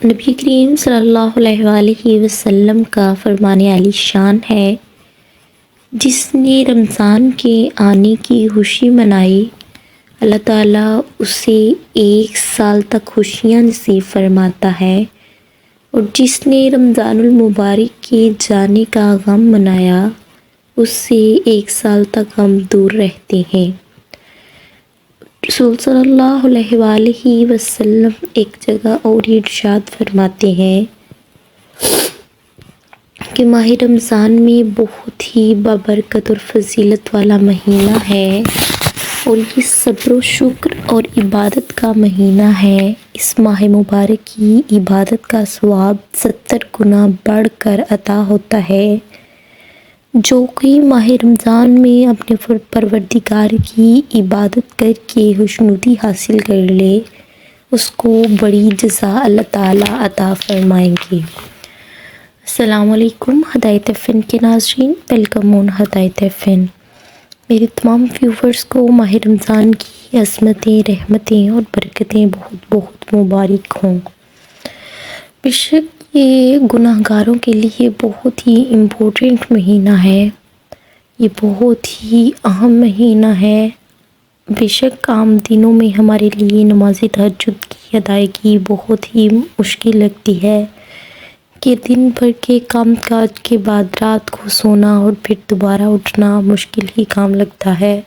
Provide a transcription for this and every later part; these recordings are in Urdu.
نبی کریم صلی اللہ علیہ وآلہ وسلم کا فرمان عالی شان ہے، جس نے رمضان کے آنے کی خوشی منائی، اللہ تعالیٰ اسے 1 سال تک خوشیاں نصیب فرماتا ہے، اور جس نے رمضان المبارک کے جانے کا غم منایا، اس سے 1 سال تک غم دور رہتے ہیں۔ رسول صلی اللہ علیہ وآلہ وسلم ایک جگہ اور ارشاد فرماتے ہیں کہ ماہ رمضان میں بہت ہی بابرکت اور فضیلت والا مہینہ ہے، اور یہ صبر و شکر اور عبادت کا مہینہ ہے۔ اس ماہ مبارک کی عبادت کا ثواب 70 گنا بڑھ کر عطا ہوتا ہے۔ جو کوئی ماہ رمضان میں اپنے پروردگار کی عبادت کر کے خوشنودی حاصل کر لے، اس کو بڑی جزا اللہ تعالیٰ عطا فرمائیں گے۔ السلام علیکم ہدایت ایف ایم کے ناظرین، ویلکم آن ہدایت ایف ایم۔ میرے تمام ویورز کو ماہ رمضان کی عظمتیں، رحمتیں اور برکتیں بہت بہت مبارک ہوں۔ بے شک یہ گناہ گاروں کے لیے بہت ہی امپورٹنٹ مہینہ ہے، یہ بہت ہی اہم مہینہ ہے۔ بے شک عام دنوں میں ہمارے لیے نماز تہجد کی ادائیگی بہت ہی مشکل لگتی ہے کہ دن بھر کے کام کاج کے بعد رات کو سونا اور پھر دوبارہ اٹھنا مشکل ہی کام لگتا ہے۔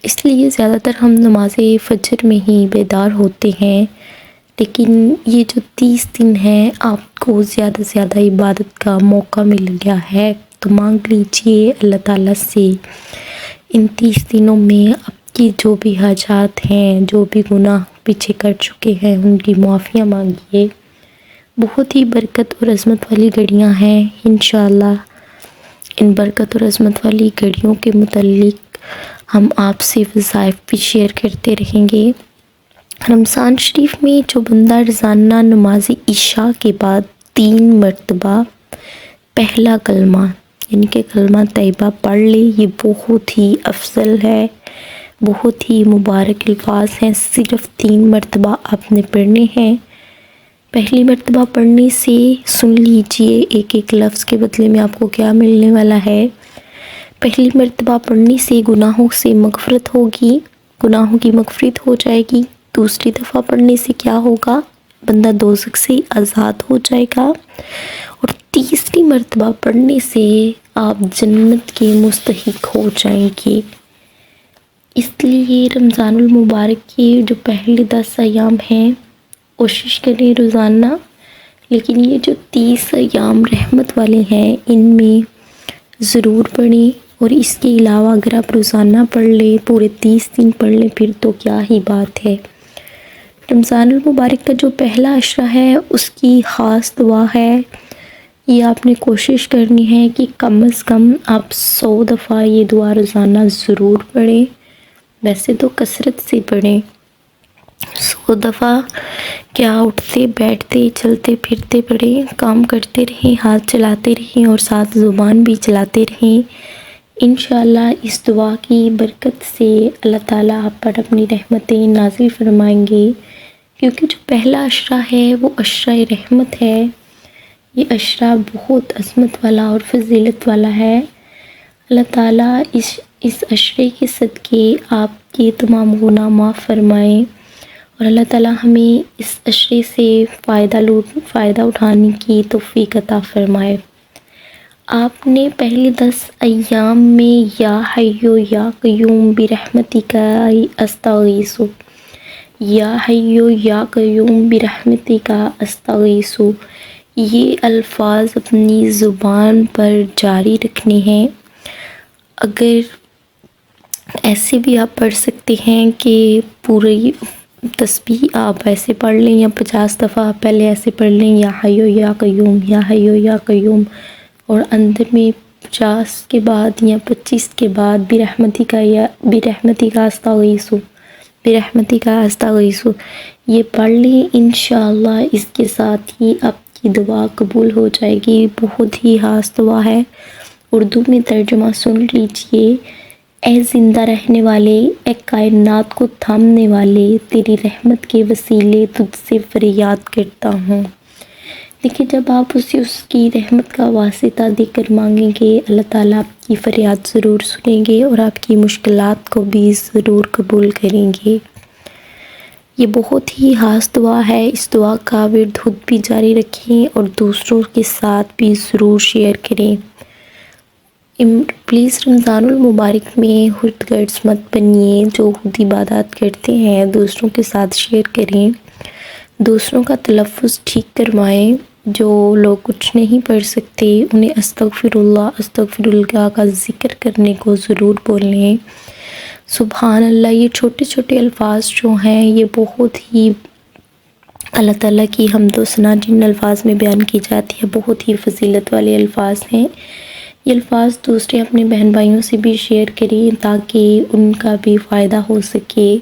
اس لیے زیادہ تر ہم نماز فجر میں ہی بیدار ہوتے ہیں، لیکن یہ جو 30 دن ہیں آپ کو زیادہ سے زیادہ عبادت کا موقع مل گیا ہے، تو مانگ لیجئے اللہ تعالیٰ سے ان 30 دنوں میں آپ کی جو بھی حاجات ہیں، جو بھی گناہ پیچھے کر چکے ہیں، ان کی معافیاں مانگیے۔ بہت ہی برکت اور عظمت والی گھڑیاں ہیں، انشاءاللہ ان برکت اور عظمت والی گھڑیوں کے متعلق ہم آپ سے وظائف بھی شیئر کرتے رہیں گے۔ رمضان شریف میں جو بندہ روزانہ نماز عشاء کے بعد 3 مرتبہ پہلا کلمہ یعنی کہ کلمہ طیبہ پڑھ لے، یہ بہت ہی افضل ہے، بہت ہی مبارک الفاظ ہیں۔ صرف 3 مرتبہ آپ نے پڑھنے ہیں۔ پہلی مرتبہ پڑھنے سے سن لیجئے ایک ایک لفظ کے بدلے میں آپ کو کیا ملنے والا ہے۔ پہلی مرتبہ پڑھنے سے گناہوں سے مغفرت ہوگی، گناہوں کی مغفرت ہو جائے گی۔ دوسری دفعہ پڑھنے سے کیا ہوگا؟ بندہ دوزخ سے آزاد ہو جائے گا، اور تیسری مرتبہ پڑھنے سے آپ جنت کے مستحق ہو جائیں گے۔ اس لیے رمضان المبارک کے جو پہلے 10 ایام ہیں کوشش کریں روزانہ، لیکن یہ جو 30 ایام رحمت والے ہیں ان میں ضرور پڑھیں، اور اس کے علاوہ اگر آپ روزانہ پڑھ لیں، پورے 30 دن پڑھ لیں، پھر تو کیا ہی بات ہے۔ رمضان المبارک کا جو پہلا عشرہ ہے اس کی خاص دعا ہے، یہ آپ نے کوشش کرنی ہے کہ کم از کم آپ 100 دفعہ یہ دعا روزانہ ضرور پڑھیں، ویسے تو کثرت سے پڑھیں۔ 100 دفعہ کیا اٹھتے بیٹھتے چلتے پھرتے پڑھیں، کام کرتے رہیں، ہاتھ چلاتے رہیں اور ساتھ زبان بھی چلاتے رہیں۔ انشاءاللہ اس دعا کی برکت سے اللہ تعالیٰ آپ پر اپنی رحمتیں نازل فرمائیں گے، کیونکہ جو پہلا عشرہ ہے وہ عشرہ رحمت ہے۔ یہ عشرہ بہت عظمت والا اور فضیلت والا ہے۔ اللہ تعالیٰ اس عشرے کے صدقے آپ کے تمام گناہ معاف فرمائیں، اور اللہ تعالیٰ ہمیں اس عشرے سے فائدہ اٹھانے کی توفیق عطا فرمائے۔ آپ نے پہلے 10 ایام میں یا حیو یا قیوم برحمتک استغیث، یا حیو یا قیوم برحمتک استغیث، یہ الفاظ اپنی زبان پر جاری رکھنے ہیں۔ اگر ایسے بھی آپ پڑھ سکتے ہیں کہ پوری تسبیح آپ ایسے پڑھ لیں، یا 50 دفعہ آپ پہلے ایسے پڑھ لیں، یا حیو یا قیوم، یا حیو یا قیوم، اور اندر میں 50 کے بعد یا 25 کے بعد برحمتک استغیث، برحمتک استغیث یہ پڑھ لیں۔ انشاءاللہ اس کے ساتھ ہی آپ کی دعا قبول ہو جائے گی۔ بہت ہی خاص دعا ہے، اردو میں ترجمہ سن لیجئے۔ اے زندہ رہنے والے، اے کائنات کو تھامنے والے، تیری رحمت کے وسیلے تجھ سے فریاد کرتا ہوں۔ دیکھیے جب آپ اسے اس کی رحمت کا واسطہ دے کر مانگیں گے، اللہ تعالیٰ آپ کی فریاد ضرور سنیں گے اور آپ کی مشکلات کو بھی ضرور قبول کریں گے۔ یہ بہت ہی خاص دعا ہے، اس دعا کا ورد خود بھی جاری رکھیں اور دوسروں کے ساتھ بھی ضرور شیئر کریں۔ پلیز رمضان المبارک میں خود غرض مت بنیے، جو خود عبادات کرتے ہیں دوسروں کے ساتھ شیئر کریں، دوسروں کا تلفظ ٹھیک کروائیں، جو لوگ کچھ نہیں پڑھ سکتے انہیں استغفر اللہ کا ذکر کرنے کو ضرور بولیں۔ سبحان اللہ، یہ چھوٹے چھوٹے الفاظ جو ہیں یہ بہت ہی اللہ تعالیٰ کی حمد و ثنا جن الفاظ میں بیان کی جاتی ہے بہت ہی فضیلت والے الفاظ ہیں۔ یہ الفاظ دوسرے اپنے بہن بھائیوں سے بھی شیئر کریں تاکہ ان کا بھی فائدہ ہو سکے،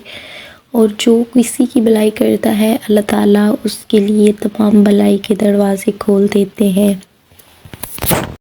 اور جو کسی کی بھلائی کرتا ہے اللہ تعالیٰ اس کے لیے تمام بھلائی کے دروازے کھول دیتے ہیں۔